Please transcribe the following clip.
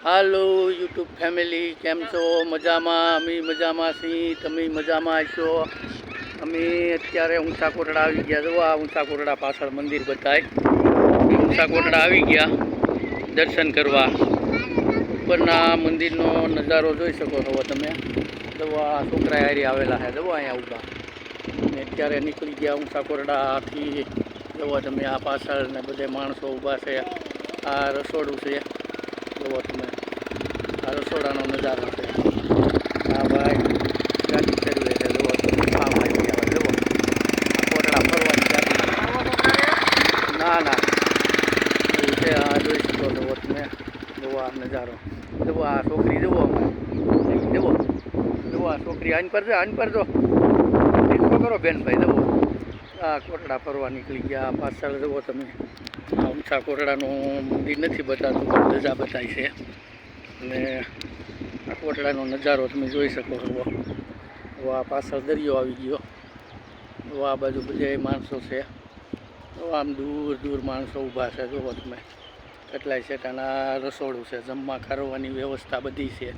હાલો YouTube family, કેમ છો? મજામાં? અમે મજામાં છીએ, તમે મજામાં હશો? અમે અત્યારે ઊંચા કોટડા આવી ગયા. જો આ ઊંચા કોટડા પાછળ મંદિર બતાય. ઊંચા કોટડા આવી ગયા દર્શન કરવા. ઉપરના મંદિરનો નજારો જોઈ શકો છો તમે. જો આ છોકરા હારી આવેલા છે, જો અહીંયા ઊભા. અને અત્યારે નીકળી ગયા ઊંચા કોટડાથી. જુઓ તમે આ પાછળ ને બધે માણસો ઊભા છે. આ રસોડું છે, જુઓ તમે. આ રસોડાનો નજારો છે. આ ભાઈ ગાડી ફેરવે છે, જુઓ તમે. આ ભાઈ આવે, જુઓ આ કોટડા ફરવાની ગાડી. ના ના એવું છે. આ જોઈ શકો છો તમે. જુઓ આ નજારો, જુઓ આ છોકરી, જુઓ જુઓ જુઓ આ છોકરી. આન પર જો, આન પર જો, ડિસ્કો કરો બેન ભાઈ. જુઓ આ કોટડા ફરવા નીકળી ગયા. પાછળ જુઓ તમે. આ ઊંચા કોટડાનું મંદિર નથી બતાતું, પણ ધજા બતાય છે. અને આ કોટડાનો નજારો તમે જોઈ શકો છો. આ પાછળ દરિયો આવી ગયો. આ બાજુ બધા માણસો છે. આમ દૂર દૂર માણસો ઊભા છે. જુઓ તમે કેટલાય છે. અને આ રસોડું છે, જમવા કરવાની વ્યવસ્થા બધી છે.